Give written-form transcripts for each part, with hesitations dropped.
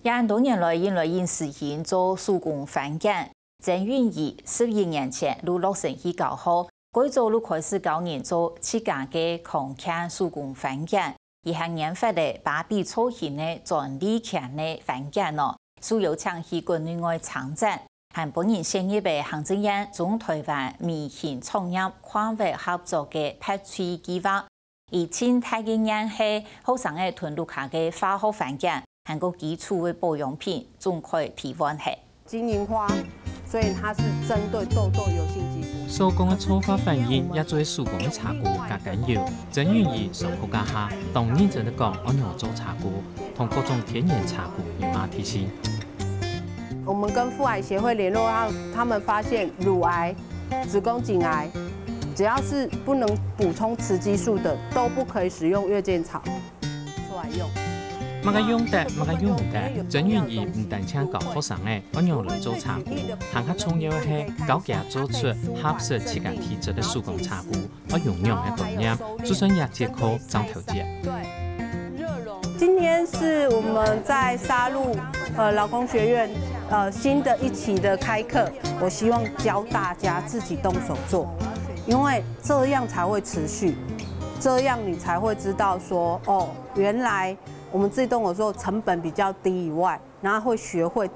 廿多年来，因来因实行做手工番梘，曾愿意11年前入落成去搞好，改做路开始9年做自家嘅抗菌手工番梘，而向研发的芭比造型的专利权的番梘咯，所有抢去国内外参展。和本年成立的行政院中台湾微型创业跨域合作嘅拍推计划，以前太嘅人係好生嘅屯路卡嘅化學番梘。 韩国基础的保养品总可以提问下。金银花，所以它是针对痘痘、油性肌肤。手工的粗发反应也做手工的茶菇加緊要，真願意上課家下，當認真地講按樣做茶菇，同各種天然茶菇有馬提醒。我们跟妇癌协会联络，他们发现乳癌、子宫颈癌，只要是不能补充雌激素的，都不可以使用月见草出来用。 乜個用得，乜個用唔得，真願意唔但請教學生嘅按樣來做茶菇，行較重要嘅係教佢做出合適自家體質嘅手工茶菇，我用樣嘅概念，就算也接口長條節。今天是我們在沙鹿勞工學院新的一期的開課，我希望教大家自己動手做，因為這樣才會持續，這樣你才會知道說哦，原來。 我们自己动手做成本比较低以外，然后会学会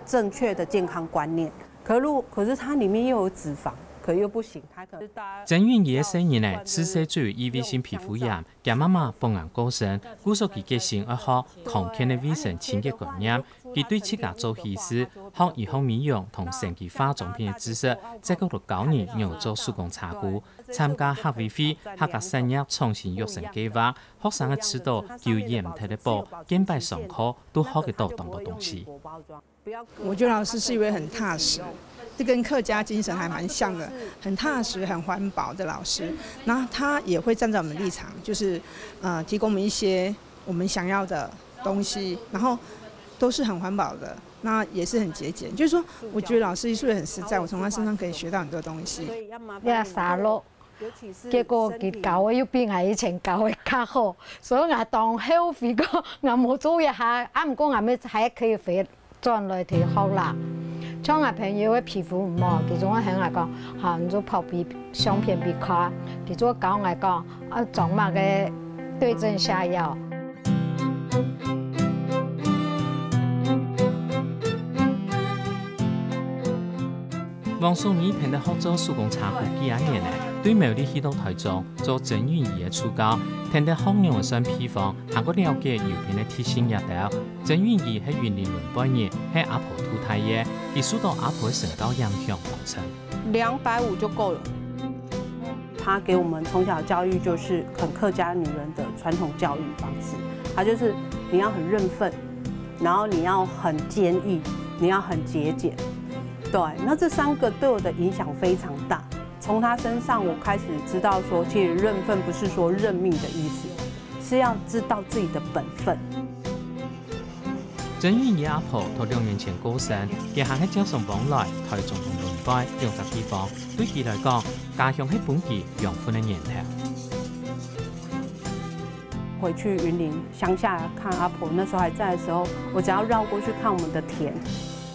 正确的健康观念。可是它里面又有脂肪，可又不行，它可能。真願意嘅生意呢，此時主要異位性皮膚炎，加媽媽防癌過程，故所佢嘅性愛好抗菌嘅衛生清潔觀念，佢對自家做醫師、學醫學美容同成期化妝品嘅知識，在嗰度9年又做手工茶菇。 參加學位費、客家產業創新育成計劃，學生嘅指導、教研睇得多，兼備上課都學得到當多東西。我覺得老師是一位很踏實，這跟客家精神還蠻像的，很踏實、很環保的老師。那他也會站在我們立場，就是提供我們一些我們想要的東西，然後都是很環保的。 那也是很節儉，就是說，我覺得老師說得很實在，我從他身上可以學到很多東西。呀，沙鹿，結果佢教嘅要比我以前教嘅較好，所以我當後悔過，我冇做一下，唔過我咪還可以回轉來睇好啦。像我朋友嘅皮膚唔好，其中我向我講，嚇你做泡皮相片比較，其中我講我講，做乜嘅對症下藥。 王淑儀平日學做手工茶菇幾廿年嚟，對苗栗去到台中做真願意嘅出教，聽得學樣嘅新批方，行過了解油品嘅提醒也得。真願意喺雲林輪半年喺阿婆土太爺，佢受到阿婆嘅身高影響當成。250就夠了。他給我們從小教育就是很客家女人的傳統教育方式，他就是你要很認份，然後你要很堅毅，你要很節儉。 对，那這3個對我的影響非常大。從他身上，我開始知道說，其實認份不是說認命的意思，是要知道自己的本分。真願意阿婆從2年前過身，佢行喺朝上往來，台中同輪擺兩笪地方，對佢來講，家鄉係本地養分的源頭。回去雲林鄉下看阿婆，那時候還在的時候，我只要繞過去看我們的田。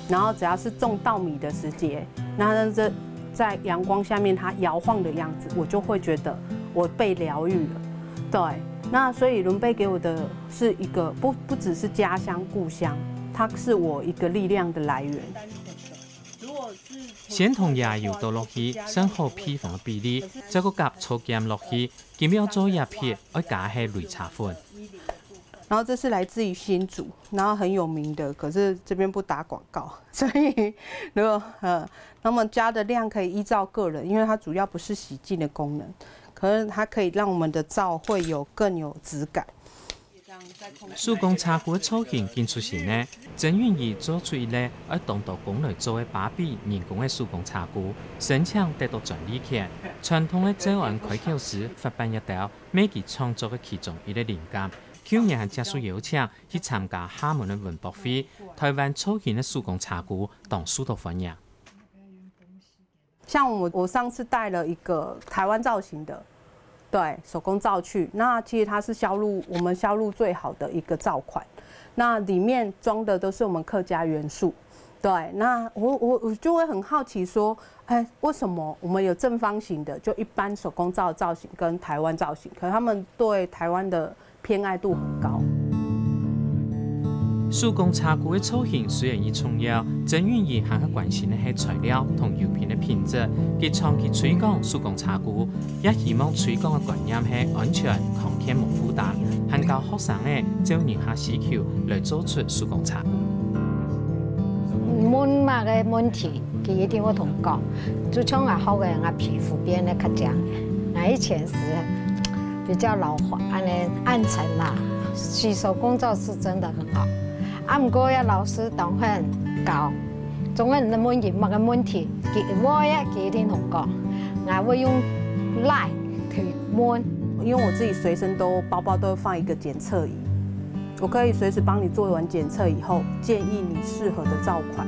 然後只要是種稻米的時節，那這在陽光下面它搖晃的樣子，我就會覺得我被療癒了。對，那所以崙背給我的是一個不只是家鄉故鄉，它是我一個力量的來源。先同椰油倒落去，選好配方嘅比例，再個夾醋鹼落去，幾秒做一片，我加係擂茶粉。 然後這是來自於新竹，然後很有名的，可是這邊不打廣告，所以如果那麼加的量可以依照個人，因為它主要不是洗淨的功能，可是它可以讓我們的皂會有更有質感。手工茶菇嘅造型建出時呢，真願意做出一類喺當道工來做嘅芭比人工嘅手工茶菇，申請得到專利權。傳統嘅早晚開口時發辦一道，每期創作嘅其中一個靈感。 去年接受邀請去參加廈門嘅文博會，台灣造型嘅手工茶菇當受到歡迎。像我上次帶了一個台灣造型的，對手工皂去，那其實它是我們銷路最好的一個皂款。那里面装的都是我们客家元素。对，那我就会很好奇说，哎，为什么我们有正方形的，就一般手工皂的造型跟台湾造型，可是他们对台湾的偏爱度很高。手工茶具的造型虽然已重要，曾愿意还较关心的是材料同油品的品质。佢長期推廣手工茶具，也希望推廣嘅觀念係安全、抗天無負擔，限教學生嘅照年下需求來做出手工茶具。問乜嘅問題，佢一定會同我講。就像我好嘅，我皮膚變得較僵，我以前是比較老化，暗沉啦。洗手工皂是真的很好。不過呀，老師當很高，總係問乜嘅問題，我也一定同講，我會用賴去問。因為我自己隨身包包都會放一個檢測儀，我可以隨時幫你做完檢測以後，建議你適合的皂款，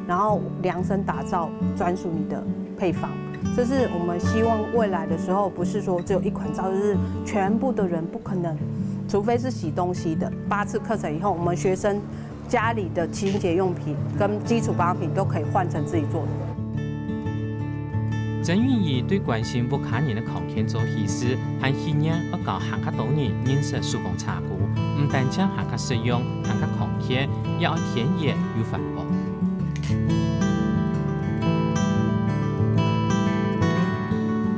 然後量身打造專屬你的配方。這是我們希望未來的時候，不是說只有一款皂，就是全部的人不可能，除非是洗東西的。8次課程以後，我們學生家裡的清潔用品跟基礎保養品都可以換成自己做的。曾願意對關心不卡人的抗天做意思，還希望要教行較多人認識手工茶具，唔單止行較實用、行較抗天，也要田野又環保。